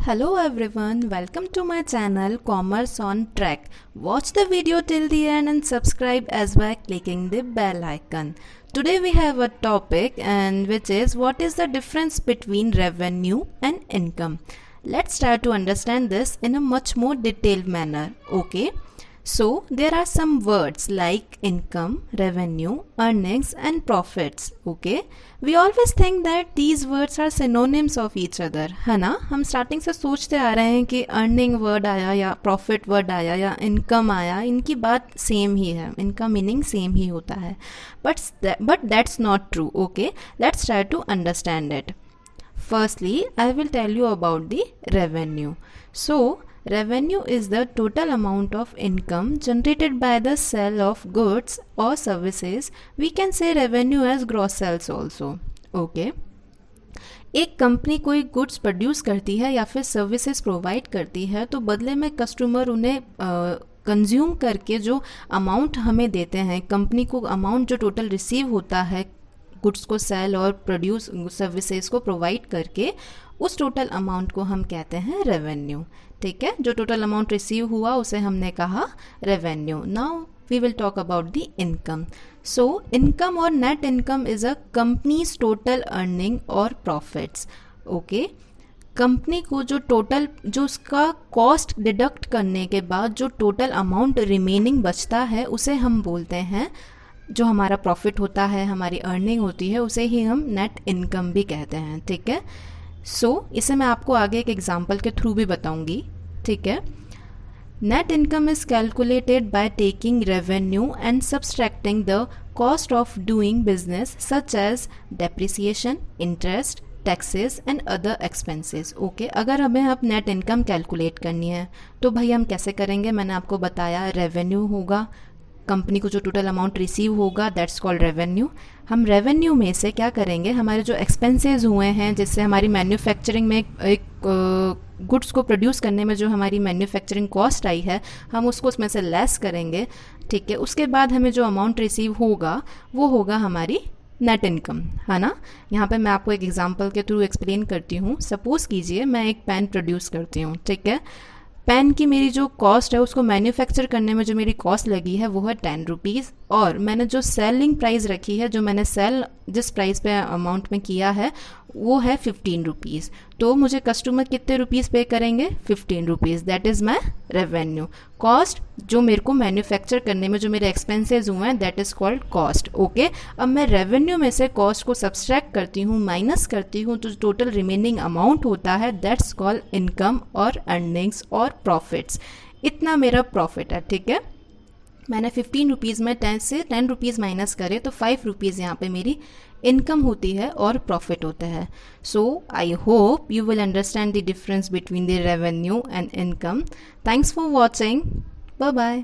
Hello everyone, welcome to my channel Commerce on Track. Watch the video till the end and subscribe as by clicking the bell icon. Today we have a topic and which is what is the difference between revenue and income. Let's try to understand this in a much more detailed manner. Okay. So there are some words like income, revenue, earnings and profits. Okay, we always think that these words are synonyms of each other, है ना? हम starting से सोचते आ रहे हैं कि earning word आया या प्रॉफिट वर्ड आया या इनकम आया, इनकी बात सेम ही है, इनका मीनिंग सेम ही होता है, but that's not true. Okay, let's try to understand it. Firstly, I will tell you about the revenue. So, revenue is the total amount of income generated by the sale of goods or services. We can say revenue as gross sales also. Okay. एक company कोई goods produce करती है या फिर services provide करती है, तो बदले में कस्टमर उन्हें कंज्यूम करके जो अमाउंट हमें देते हैं, कंपनी को अमाउंट जो टोटल रिसीव होता है गुड्स को सेल और प्रोड्यूस सर्विसेज को प्रोवाइड करके, उस टोटल अमाउंट को हम कहते हैं रेवेन्यू. ठीक है, जो टोटल अमाउंट रिसीव हुआ उसे हमने कहा revenue. Now we will talk about the income. So income और net income is a company's total earning और प्रॉफिट्स. ओके, कंपनी को जो उसका कॉस्ट डिडक्ट करने के बाद जो टोटल अमाउंट रिमेनिंग बचता है उसे हम बोलते हैं, जो हमारा प्रॉफिट होता है, हमारी अर्निंग होती है, उसे ही हम नेट इनकम भी कहते हैं. ठीक है, सो इसे मैं आपको आगे एक एग्जांपल के थ्रू भी बताऊंगी. ठीक है, net income is calculated by taking revenue and subtracting the cost of doing business such as depreciation, interest, taxes and other expenses. Okay, अगर हमें अब नेट इनकम कैलकुलेट करनी है तो भाई हम कैसे करेंगे? मैंने आपको बताया, रेवेन्यू होगा, कंपनी को जो टोटल अमाउंट रिसीव होगा, दैट्स कॉल्ड रेवेन्यू. हम रेवेन्यू में से क्या करेंगे, हमारे जो एक्सपेंसेस हुए हैं, जिससे हमारी मैन्युफैक्चरिंग में एक गुड्स को प्रोड्यूस करने में जो हमारी मैन्युफैक्चरिंग कॉस्ट आई है, हम उसको उसमें से लेस करेंगे. ठीक है, उसके बाद हमें जो अमाउंट रिसीव होगा वो होगा हमारी नेट इनकम, है ना. यहाँ पे मैं आपको एक एग्जांपल के थ्रू एक्सप्लेन करती हूँ. सपोज कीजिए मैं एक पेन प्रोड्यूस करती हूँ. ठीक है, पेन की मेरी जो कॉस्ट है, उसको मैन्युफैक्चर करने में जो मेरी कॉस्ट लगी है वो है 10 रुपीज़, और मैंने जो सेलिंग प्राइस रखी है, जो मैंने सेल जिस प्राइस पे अमाउंट में किया है वो है 15 रुपीज़. तो मुझे कस्टमर कितने रुपीज़ पे करेंगे? 15 rupees. That is my revenue. Cost जो मेरे को मैन्युफैक्चर करने में जो मेरे एक्सपेंसेस हुए हैं, that is called cost. Okay, अब मैं रेवेन्यू में से कॉस्ट को सब्सट्रैक्ट करती हूँ, माइनस करती हूँ, तो टोटल रिमेनिंग अमाउंट होता है, दैट्स कॉल्ड इनकम और अर्निंग्स और प्रॉफिट्स. इतना मेरा प्रॉफिट है. ठीक है, मैंने 15 रुपीज़ में 10 रुपीज़ माइनस करे तो 5 रुपीज़ यहाँ पे मेरी इनकम होती है और प्रॉफिट होता है. So I hope you will understand the difference between the revenue and income. Thanks for watching. Bye bye.